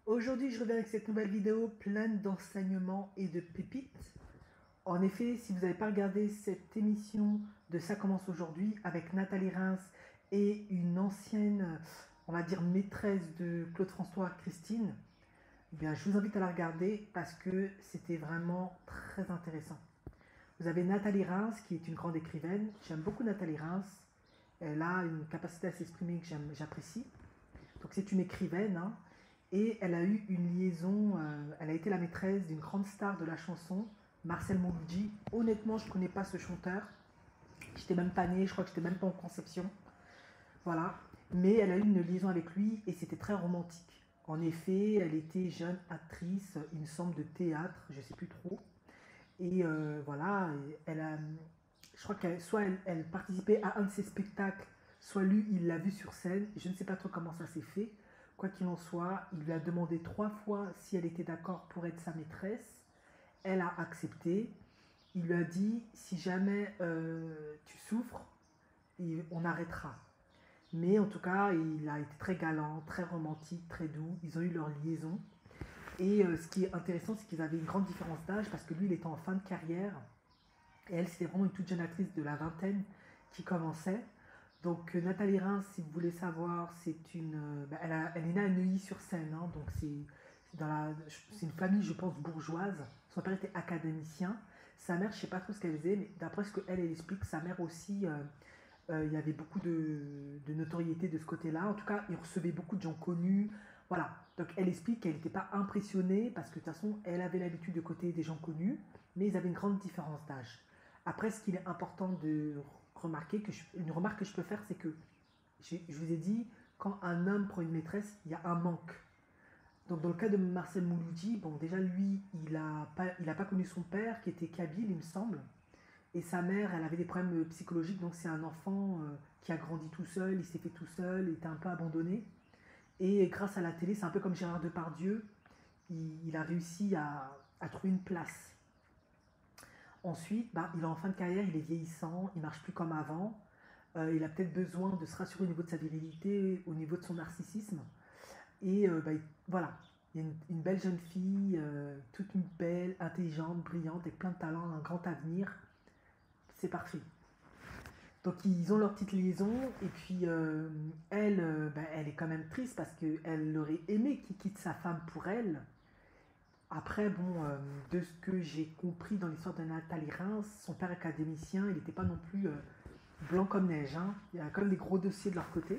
Aujourd'hui, je reviens avec cette nouvelle vidéo pleine d'enseignements et de pépites. En effet, si vous n'avez pas regardé cette émission de Ça commence aujourd'hui avec Nathalie Reims et une ancienne, on va dire, maîtresse de Claude François, Christine, eh bien, je vous invite à la regarder parce que c'était vraiment très intéressant. Vous avez Nathalie Reims qui est une grande écrivaine. J'aime beaucoup Nathalie Reims. Elle a une capacité à s'exprimer que j'apprécie. Donc c'est une écrivaine, hein, et elle a eu une liaison, elle a été la maîtresse d'une grande star de la chanson, Marcel Mouloudji. Honnêtement, je ne connais pas ce chanteur. J'étais même pas née, je crois que j'étais même pas en conception. Voilà. Mais elle a eu une liaison avec lui et c'était très romantique. En effet, elle était jeune actrice, il me semble, de théâtre, je ne sais plus trop. Et voilà, elle a, je crois qu'elle soit elle participait à un de ses spectacles, soit lui, il l'a vu sur scène. Je ne sais pas trop comment ça s'est fait. Quoi qu'il en soit, il lui a demandé 3 fois si elle était d'accord pour être sa maîtresse. Elle a accepté. Il lui a dit, si jamais tu souffres, on arrêtera. Mais en tout cas, il a été très galant, très romantique, très doux. Ils ont eu leur liaison. Et ce qui est intéressant, c'est qu'ils avaient une grande différence d'âge parce que lui, il était en fin de carrière. Et elle, c'était vraiment une toute jeune actrice de la vingtaine qui commençait. Donc Nathalie Reims, si vous voulez savoir, c'est une, elle est née à Neuilly-sur-Seine, hein, donc c'est une famille, je pense, bourgeoise. Son père était académicien. Sa mère, je ne sais pas trop ce qu'elle faisait, mais d'après ce qu'elle explique, sa mère aussi, il y avait beaucoup de notoriété de ce côté-là. En tout cas, il recevait beaucoup de gens connus. Voilà. Donc elle explique qu'elle n'était pas impressionnée parce que de toute façon, elle avait l'habitude de côté des gens connus, mais ils avaient une grande différence d'âge. Après, ce qu'il est important de remarquer, une remarque que je peux faire, c'est que je vous ai dit, quand un homme prend une maîtresse, il y a un manque. Donc dans le cas de Marcel Mouloudji, bon déjà lui, il a pas connu son père qui était kabyle, il me semble. Et sa mère, elle avait des problèmes psychologiques, donc c'est un enfant qui a grandi tout seul, il s'est fait tout seul, il était un peu abandonné. Et grâce à la télé, c'est un peu comme Gérard Depardieu, il a réussi à trouver une place. Ensuite, bah, il est en fin de carrière, il est vieillissant, il marche plus comme avant. Il a peut-être besoin de se rassurer au niveau de sa virilité, au niveau de son narcissisme. Et voilà, il y a une belle jeune fille, toute belle, intelligente, brillante, avec plein de talent, un grand avenir. C'est parfait. Donc ils ont leur petite liaison et puis elle, elle est quand même triste parce qu'elle aurait aimé qu'il quitte sa femme pour elle. Après, bon, de ce que j'ai compris dans l'histoire de Nathalie Reims, son père académicien, il n'était pas non plus blanc comme neige, hein. Il y a quand même des gros dossiers de leur côté.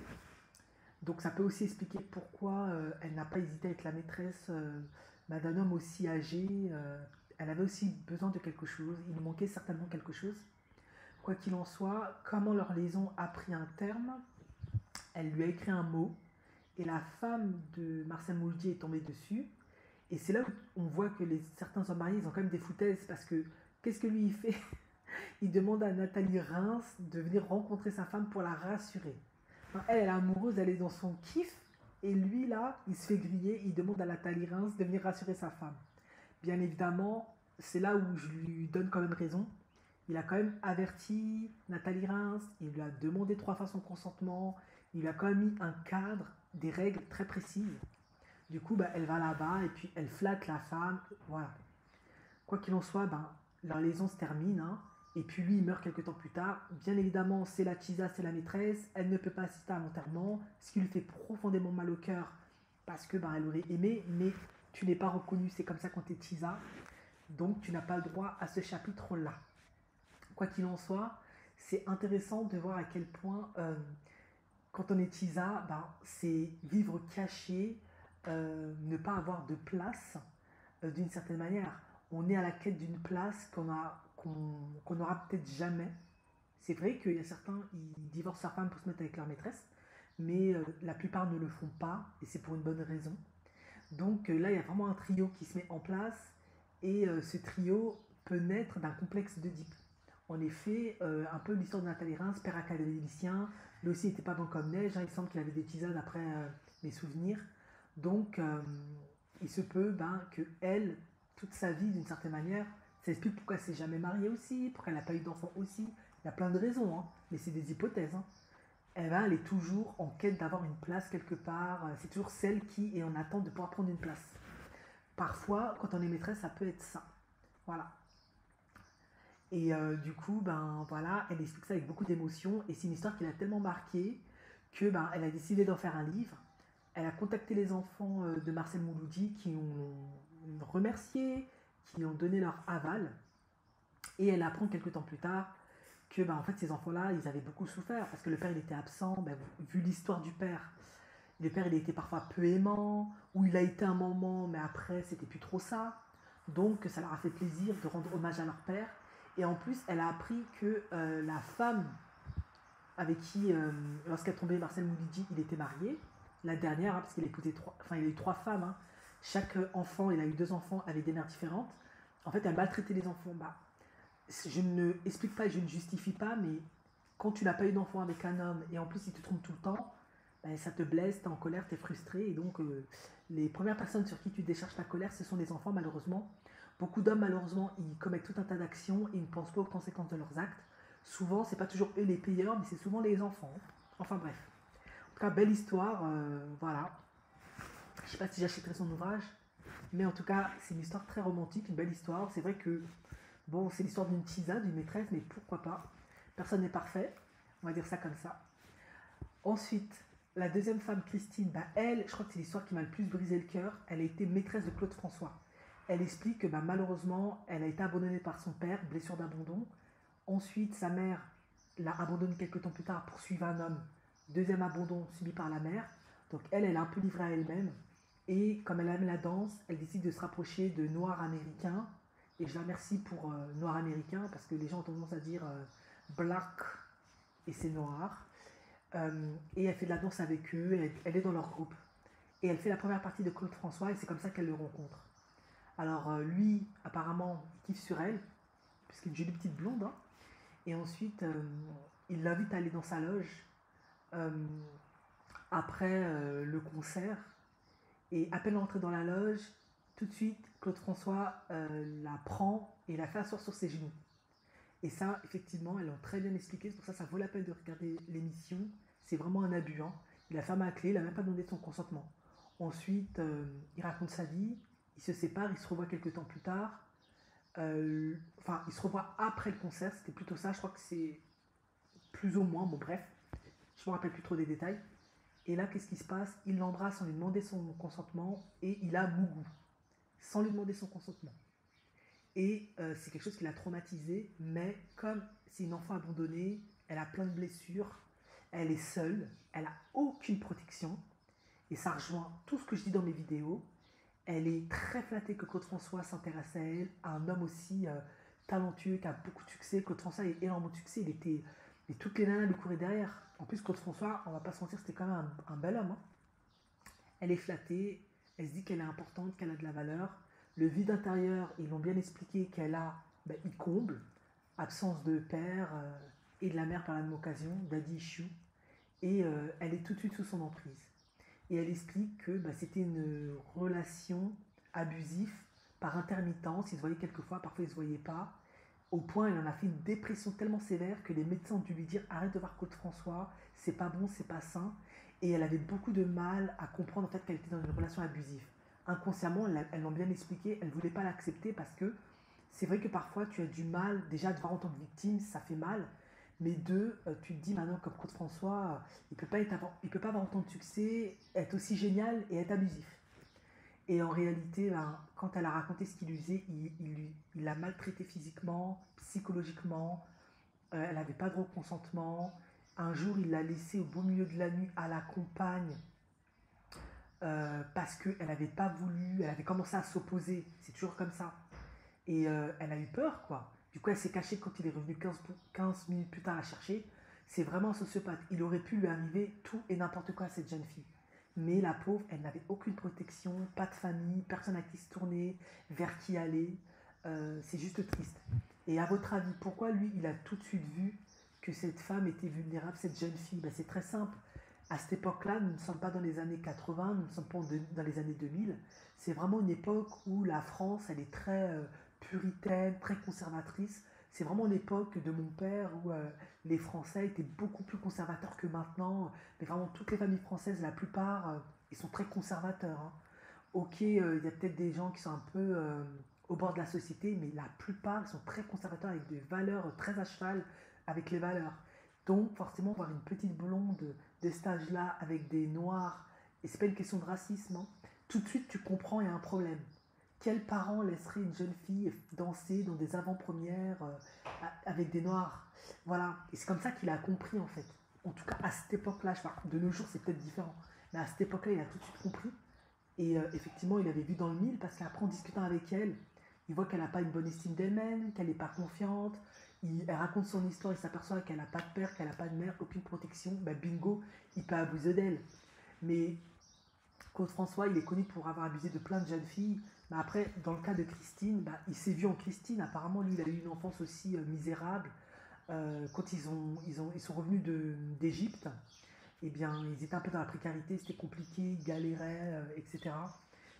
Donc ça peut aussi expliquer pourquoi elle n'a pas hésité à être la maîtresse d'un homme aussi âgé. Elle avait aussi besoin de quelque chose, il lui manquait certainement quelque chose. Quoi qu'il en soit, comment leur liaison a pris un terme, elle lui a écrit un mot et la femme de Marcel Mouldier est tombée dessus. Et c'est là où on voit que certains hommes mariés, ils ont quand même des foutaises parce que qu'est-ce que lui il fait? Il demande à Nathalie Reims de venir rencontrer sa femme pour la rassurer. Enfin, elle est amoureuse, elle est dans son kiff. Et lui, là, il se fait griller, il demande à Nathalie Reims de venir rassurer sa femme. Bien évidemment, c'est là où je lui donne quand même raison. Il a quand même averti Nathalie Reims, il lui a demandé 3 fois son consentement, il lui a quand même mis un cadre, des règles très précises. Du coup, bah, elle va là-bas et puis elle flatte la femme. Voilà. Quoi qu'il en soit, ben, leur liaison se termine, hein, et puis lui, il meurt quelques temps plus tard. Bien évidemment, c'est la Tisa, c'est la maîtresse. Elle ne peut pas assister à l'enterrement, ce qui lui fait profondément mal au cœur parce que ben, elle aurait aimé, mais tu n'es pas reconnu. C'est comme ça quand tu es Tisa. Donc, tu n'as pas le droit à ce chapitre-là. Quoi qu'il en soit, c'est intéressant de voir à quel point, quand on est Tisa, ben, c'est vivre caché, ne pas avoir de place d'une certaine manière. On est à la quête d'une place qu'on n'aura peut-être jamais. C'est vrai qu'il y a certains, ils divorcent leur femme pour se mettre avec leur maîtresse, mais la plupart ne le font pas, et c'est pour une bonne raison. Donc là, il y a vraiment un trio qui se met en place, et ce trio peut naître d'un complexe d'Oedipe. En effet, un peu l'histoire de Nathalie Reims, père académicien, lui aussi n'était pas bon comme neige, hein, il semble qu'il avait des tisanes après mes souvenirs. Donc, il se peut que elle, toute sa vie, d'une certaine manière, ça explique pourquoi elle s'est jamais mariée aussi, pourquoi elle n'a pas eu d'enfant aussi. Il y a plein de raisons, hein, mais c'est des hypothèses, hein. eh ben, elle est toujours en quête d'avoir une place quelque part. C'est toujours celle qui est en attente de pouvoir prendre une place. Parfois, quand on est maîtresse, ça peut être ça. Voilà. Et du coup, ben voilà, elle explique ça avec beaucoup d'émotion. Et c'est une histoire qui l'a tellement marquée que ben, elle a décidé d'en faire un livre. Elle a contacté les enfants de Marcel Mouloudji qui ont remercié, qui ont donné leur aval. Et elle apprend quelques temps plus tard que ben, en fait, ces enfants-là, ils avaient beaucoup souffert parce que le père il était absent. Ben, vu l'histoire du père, le père il était parfois peu aimant, ou il a été un moment, mais après c'était plus trop ça. Donc ça leur a fait plaisir de rendre hommage à leur père. Et en plus, elle a appris que la femme avec qui, lorsqu'elle tombait Marcel Mouloudji, il était marié, la dernière, hein, parce qu'il a épousé enfin il a eu 3 femmes. Hein. Chaque enfant, il a eu 2 enfants avec des mères différentes. En fait, elle maltraitait les enfants. Bah, je ne explique pas et je ne justifie pas, mais quand tu n'as pas eu d'enfant avec un homme et en plus il te trompe tout le temps, ben, ça te blesse, tu es en colère, tu es frustré. Et donc, les premières personnes sur qui tu décharges ta colère, ce sont les enfants, malheureusement. Beaucoup d'hommes, malheureusement, ils commettent tout un tas d'actions et ils ne pensent pas aux conséquences de leurs actes. Souvent, c'est pas toujours eux les payeurs, mais c'est souvent les enfants. Enfin bref. En tout cas, belle histoire. Voilà. Je sais pas si j'achèterai son ouvrage, mais en tout cas, c'est une histoire très romantique, une belle histoire. C'est vrai que, bon, c'est l'histoire d'une tisane, d'une maîtresse, mais pourquoi pas. Personne n'est parfait. On va dire ça comme ça. Ensuite, la deuxième femme, Christine, bah elle, je crois que c'est l'histoire qui m'a le plus brisé le cœur. Elle a été maîtresse de Claude François. Elle explique que bah, malheureusement, elle a été abandonnée par son père, blessure d'abandon. Ensuite, sa mère l'a abandonnée quelques temps plus tard pour suivre un homme. Deuxième abandon subi par la mère. Donc elle est un peu livrée à elle-même. Et comme elle aime la danse, elle décide de se rapprocher de noirs américains. Et je la remercie pour noirs américains parce que les gens ont tendance à dire black et c'est noir. Et elle fait de la danse avec eux, elle est dans leur groupe. Et elle fait la première partie de Claude François et c'est comme ça qu'elle le rencontre. Alors lui, apparemment, il kiffe sur elle, puisqu'il est une jolie petite blonde. Hein. Et ensuite, il l'invite à aller dans sa loge euh, après le concert. Et à peine entrée dans la loge, tout de suite, Claude François la prend et la fait asseoir sur ses genoux. Et ça, effectivement, elles l'ont très bien expliqué. C'est pour ça que ça vaut la peine de regarder l'émission. C'est vraiment un abus. Hein. Il a fermé la clé, il n'a même pas demandé son consentement. Ensuite, il raconte sa vie. Il se sépare, il se revoit quelques temps plus tard. Enfin, il se revoit après le concert. C'était plutôt ça. Je crois que c'est plus ou moins. Bon, bref. Je ne me rappelle plus trop des détails. Et là, qu'est-ce qui se passe? Il l'embrasse sans lui demander son consentement et il a Mougou. Sans lui demander son consentement. Et c'est quelque chose qui l'a traumatisée, mais comme c'est une enfant abandonnée, elle a plein de blessures, elle est seule, elle n'a aucune protection, et ça rejoint tout ce que je dis dans mes vidéos. Elle est très flattée que Claude François s'intéresse à elle, à un homme aussi talentueux, qui a beaucoup de succès. Claude François a énormément de succès, il était... Et toutes les nanas lui couraient derrière. En plus, Claude François, on va pas se mentir, c'était quand même un bel homme. Hein. Elle est flattée, elle se dit qu'elle est importante, qu'elle a de la valeur. Le vide intérieur, ils l'ont bien expliqué qu'elle a, ben, il comble. Absence de père et de la mère par la même occasion, daddy issue. Et elle est tout de suite sous son emprise. Et elle explique que ben, c'était une relation abusive par intermittence. Ils se voyaient quelquefois, parfois ils ne se voyaient pas. Au point, elle en a fait une dépression tellement sévère que les médecins ont dû lui dire arrête de voir Claude François, c'est pas bon, c'est pas sain. Et elle avait beaucoup de mal à comprendre en fait qu'elle était dans une relation abusive. Inconsciemment, elles l'ont bien expliqué, elle ne voulait pas l'accepter parce que c'est vrai que parfois tu as du mal, déjà de voir en tant que victime, ça fait mal. Mais deux, tu te dis maintenant comme Claude François, il ne peut pas avoir autant de succès, être aussi génial et être abusif. Et en réalité, ben, quand elle a raconté ce qu'il lui faisait, il l'a maltraitée physiquement, psychologiquement. Elle n'avait pas de consentement. Un jour, il l'a laissée au beau milieu de la nuit à la campagne parce qu'elle n'avait pas voulu, elle avait commencé à s'opposer. C'est toujours comme ça. Et elle a eu peur, quoi. Du coup, elle s'est cachée quand il est revenu 15 minutes plus tard la chercher. C'est vraiment un sociopathe. Il aurait pu lui arriver tout et n'importe quoi à cette jeune fille. Mais la pauvre, elle n'avait aucune protection, pas de famille, personne à qui se tourner, vers qui aller. C'est juste triste. Et à votre avis, pourquoi lui, il a tout de suite vu que cette femme était vulnérable, cette jeune fille? Ben, c'est très simple. À cette époque-là, nous ne sommes pas dans les années 80, nous ne sommes pas dans les années 2000. C'est vraiment une époque où la France, elle est très puritaine, très conservatrice. c'est vraiment l'époque de mon père où les Français étaient beaucoup plus conservateurs que maintenant. Mais vraiment, toutes les familles françaises, la plupart, ils sont très conservateurs, hein. Ok, il y a peut-être des gens qui sont un peu au bord de la société, mais la plupart ils sont très conservateurs avec des valeurs très à cheval avec les valeurs. Donc forcément, voir une petite blonde de cet âge-là avec des noirs, et c'est pas une question de racisme, hein, tout de suite tu comprends, il y a un problème. Quel parent laisserait une jeune fille danser dans des avant-premières avec des noirs? Voilà, et c'est comme ça qu'il a compris en fait. En tout cas, à cette époque-là, de nos jours c'est peut-être différent, mais à cette époque-là, il a tout de suite compris. Et effectivement, il avait vu dans le mille parce qu'après, en discutant avec elle, il voit qu'elle n'a pas une bonne estime d'elle-même, qu'elle n'est pas confiante. Elle raconte son histoire, il s'aperçoit qu'elle n'a pas de père, qu'elle n'a pas de mère, aucune protection. Bah, bingo, il peut abuser d'elle. Mais Claude François, il est connu pour avoir abusé de plein de jeunes filles. Mais après, dans le cas de Christine, bah, il s'est vu en Christine. Apparemment, lui, il a eu une enfance aussi misérable. Quand ils sont revenus d'Égypte, eh bien, ils étaient un peu dans la précarité, c'était compliqué, ils galéraient, etc.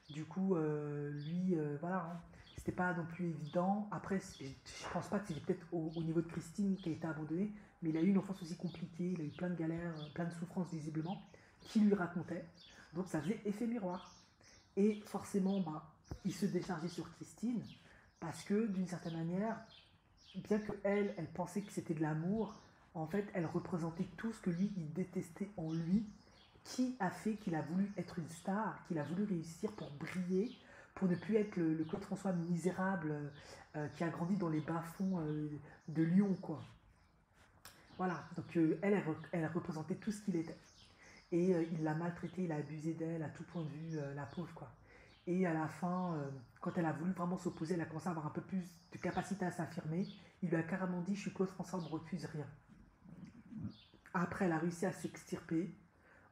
Du coup, lui, voilà, hein, c'était pas non plus évident. Après, je pense pas que c'était peut-être au niveau de Christine qui a été abandonnée, mais il a eu une enfance aussi compliquée, il a eu plein de galères, plein de souffrances visiblement, qui lui racontait. Donc ça faisait effet miroir. Et forcément, bah, il se déchargeait sur Christine, parce que d'une certaine manière, bien que elle pensait que c'était de l'amour, en fait, elle représentait tout ce que lui, il détestait en lui, qui a fait qu'il a voulu être une star, qu'il a voulu réussir pour briller, pour ne plus être le Claude François misérable qui a grandi dans les bas-fonds de Lyon, quoi. Voilà, donc elle représentait tout ce qu'il était. Et il l'a maltraitée, il a abusé d'elle à tout point de vue, la pauvre, quoi. Et à la fin, quand elle a voulu vraiment s'opposer, elle a commencé à avoir un peu plus de capacité à s'affirmer. Il lui a carrément dit: je suis Claude François, on ne me refuse rien. Après, elle a réussi à s'extirper,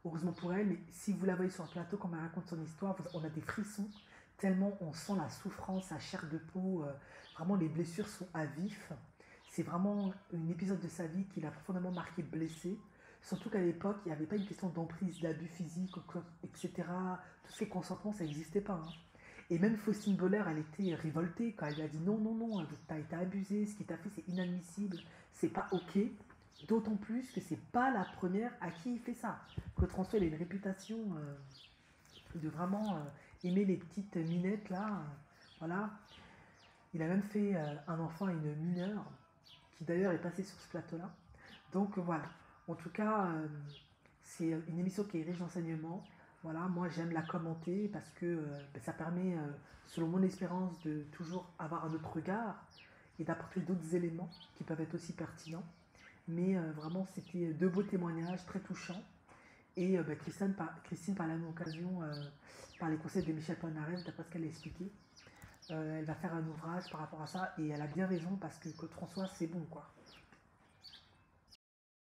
heureusement pour elle, mais si vous la voyez sur un plateau, quand elle raconte son histoire, on a des frissons, tellement on sent la souffrance, sa chair de peau, vraiment les blessures sont à vif. C'est vraiment un épisode de sa vie qui l'a profondément marqué, blessé. Surtout qu'à l'époque, il n'y avait pas une question d'emprise, d'abus physique, etc. Tout ce qui est consentement, ça n'existait pas, hein. Et même Faustine Boller, elle était révoltée quand elle lui a dit: non, non, non, t'as été abusé, ce qu'il t'a fait, c'est inadmissible, c'est pas ok. D'autant plus que c'est pas la première à qui il fait ça. Claude François, il a une réputation de vraiment aimer les petites minettes là. Voilà. Il a même fait un enfant à une mineure, qui d'ailleurs est passée sur ce plateau-là. Donc voilà. En tout cas, c'est une émission qui est riche d'enseignements. Voilà, moi j'aime la commenter parce que ça permet, selon mon expérience, de toujours avoir un autre regard et d'apporter d'autres éléments qui peuvent être aussi pertinents. Mais vraiment, c'était deux beaux témoignages très touchants. Et Christine, par la même occasion, par les conseils de Michel Polnareff, d'après ce qu'elle a expliqué, elle va faire un ouvrage par rapport à ça. Et elle a bien raison parce que Claude François, c'est bon, quoi.